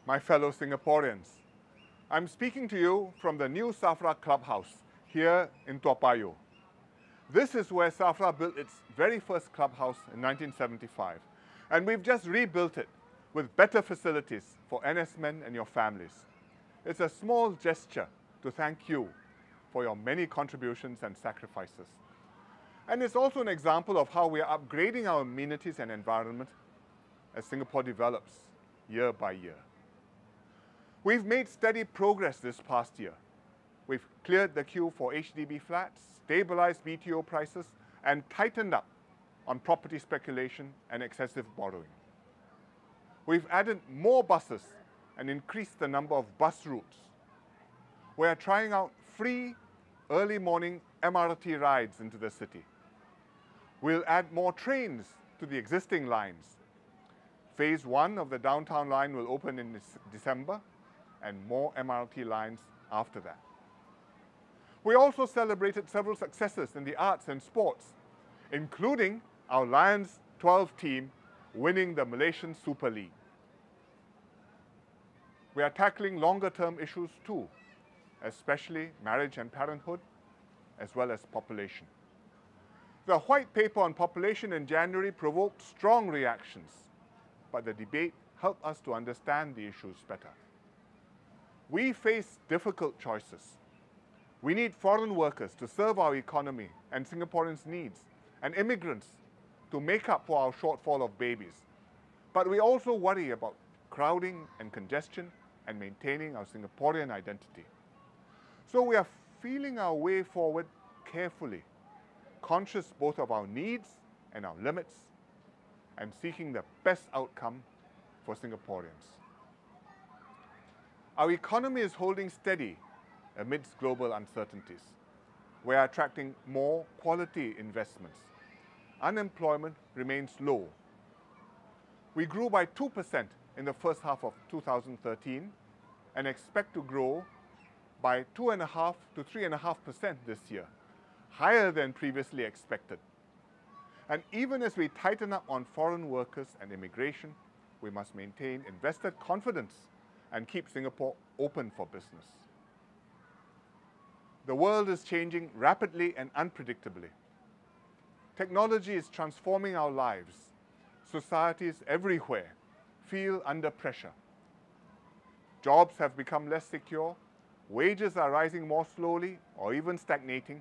my fellow Singaporeans. I'm speaking to you from the new SAFRA clubhouse here in Toa Payoh. This is where SAFRA built its very first clubhouse in 1975, and we've just rebuilt it with better facilities for NS men and your families. It's a small gesture to thank you for your many contributions and sacrifices. And it's also an example of how we are upgrading our amenities and environment as Singapore develops year by year. We've made steady progress this past year. We've cleared the queue for HDB flats, stabilized BTO prices, and tightened up on property speculation and excessive borrowing. We've added more buses and increased the number of bus routes. We are trying out free early morning MRT rides into the city. We'll add more trains to the existing lines. Phase 1 of the downtown line will open in December, and more MRT lines after that. We also celebrated several successes in the arts and sports, including our Lions 12 team winning the Malaysian Super League. We are tackling longer-term issues too, especially marriage and parenthood, as well as population. The white paper on population in January provoked strong reactions, but the debate helped us to understand the issues better. We face difficult choices. We need foreign workers to serve our economy and Singaporeans' needs, and immigrants to make up for our shortfall of babies. But we also worry about crowding and congestion and maintaining our Singaporean identity. So we are feeling our way forward carefully, conscious both of our needs and our limits, and seeking the best outcome for Singaporeans. Our economy is holding steady amidst global uncertainties. We are attracting more quality investments. Unemployment remains low. We grew by 2% in the first half of 2013 and expect to grow by 2.5% to 3.5% this year, higher than previously expected. And even as we tighten up on foreign workers and immigration, we must maintain investor confidence and keep Singapore open for business. The world is changing rapidly and unpredictably. Technology is transforming our lives. Societies everywhere feel under pressure. Jobs have become less secure, wages are rising more slowly or even stagnating,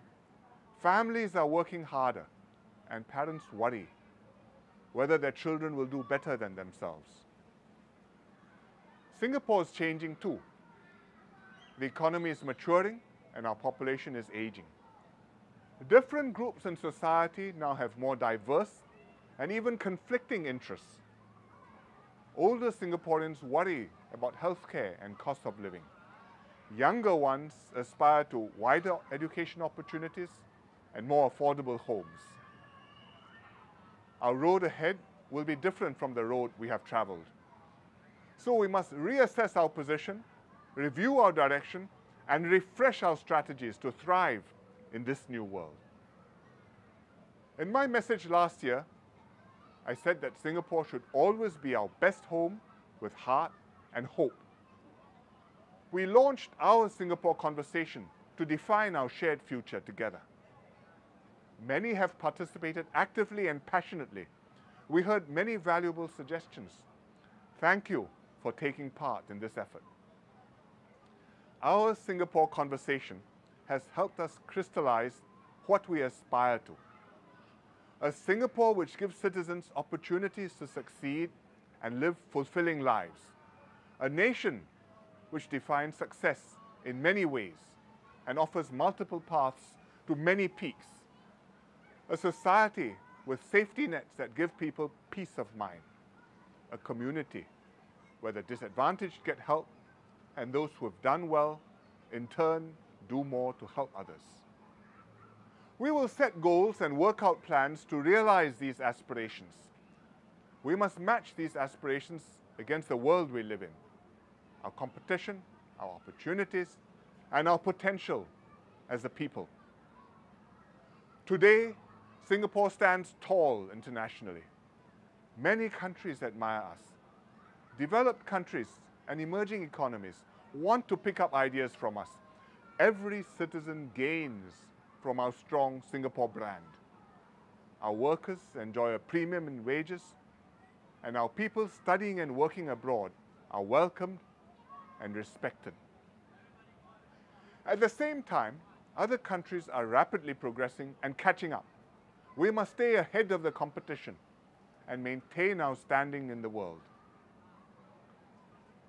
families are working harder, and parents worry whether their children will do better than themselves. Singapore is changing too. The economy is maturing and our population is aging. Different groups in society now have more diverse and even conflicting interests. Older Singaporeans worry about healthcare and cost of living. Younger ones aspire to wider education opportunities and more affordable homes. Our road ahead will be different from the road we have traveled. So we must reassess our position, review our direction, and refresh our strategies to thrive in this new world. In my message last year, I said that Singapore should always be our best home with heart and hope. We launched our Singapore conversation to define our shared future together. Many have participated actively and passionately. We heard many valuable suggestions. Thank you for taking part in this effort. Our Singapore conversation has helped us crystallize what we aspire to. A Singapore which gives citizens opportunities to succeed and live fulfilling lives. A nation which defines success in many ways and offers multiple paths to many peaks. A society with safety nets that give people peace of mind. A community where the disadvantaged get help and those who have done well, in turn, do more to help others. We will set goals and work out plans to realize these aspirations. We must match these aspirations against the world we live in, our competition, our opportunities, and our potential as a people. Today, Singapore stands tall internationally. Many countries admire us. Developed countries and emerging economies want to pick up ideas from us. Every citizen gains from our strong Singapore brand. Our workers enjoy a premium in wages, and our people studying and working abroad are welcomed and respected. At the same time, other countries are rapidly progressing and catching up. We must stay ahead of the competition and maintain our standing in the world.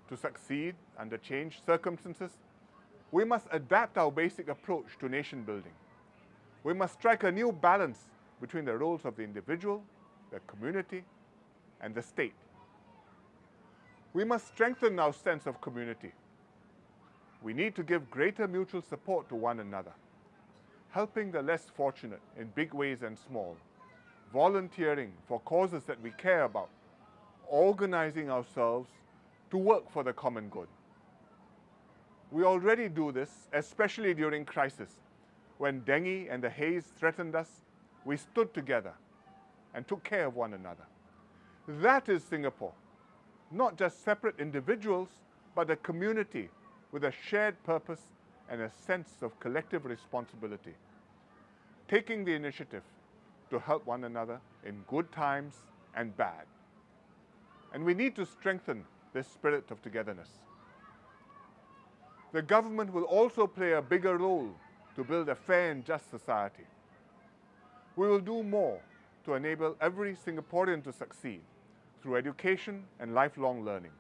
To succeed under changed circumstances, we must adapt our basic approach to nation building. We must strike a new balance between the roles of the individual, the community, and the state. We must strengthen our sense of community. We need to give greater mutual support to one another, helping the less fortunate in big ways and small, volunteering for causes that we care about, organizing ourselves to work for the common good. We already do this, especially during crisis. When dengue and the haze threatened us, we stood together and took care of one another. That is Singapore, not just separate individuals, but a community with a shared purpose and a sense of collective responsibility, taking the initiative to help one another in good times and bad. And we need to strengthen this spirit of togetherness. The government will also play a bigger role to build a fair and just society. We will do more to enable every Singaporean to succeed through education and lifelong learning.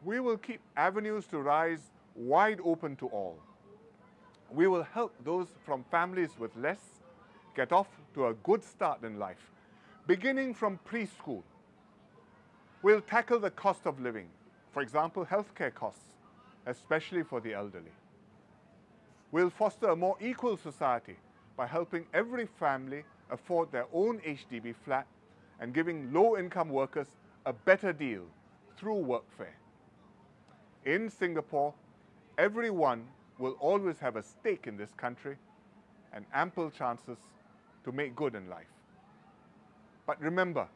We will keep avenues to rise wide open to all. We will help those from families with less get off to a good start in life, beginning from preschool. We'll tackle the cost of living, for example, healthcare costs, especially for the elderly. We'll foster a more equal society by helping every family afford their own HDB flat and giving low-income workers a better deal through workfare. In Singapore, everyone will always have a stake in this country and ample chances to make good in life. But remember,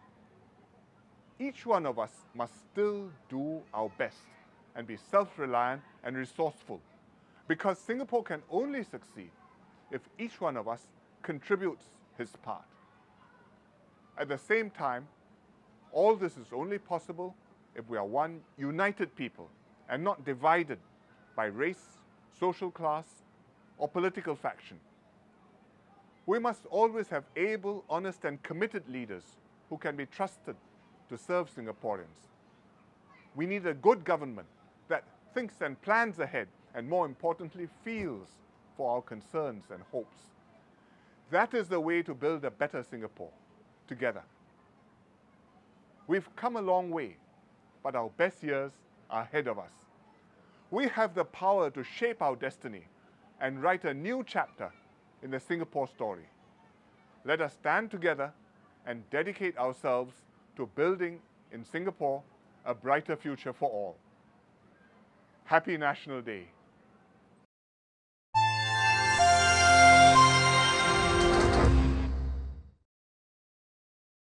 each one of us must still do our best and be self-reliant and resourceful, because Singapore can only succeed if each one of us contributes his part. At the same time, all this is only possible if we are one united people and not divided by race, social class, or political faction. We must always have able, honest, and committed leaders who can be trusted to serve Singaporeans. We need a good government that thinks and plans ahead, and more importantly, feels for our concerns and hopes. That is the way to build a better Singapore, together. We've come a long way, but our best years are ahead of us. We have the power to shape our destiny and write a new chapter in the Singapore story. Let us stand together and dedicate ourselves to building in Singapore a brighter future for all. Happy National Day.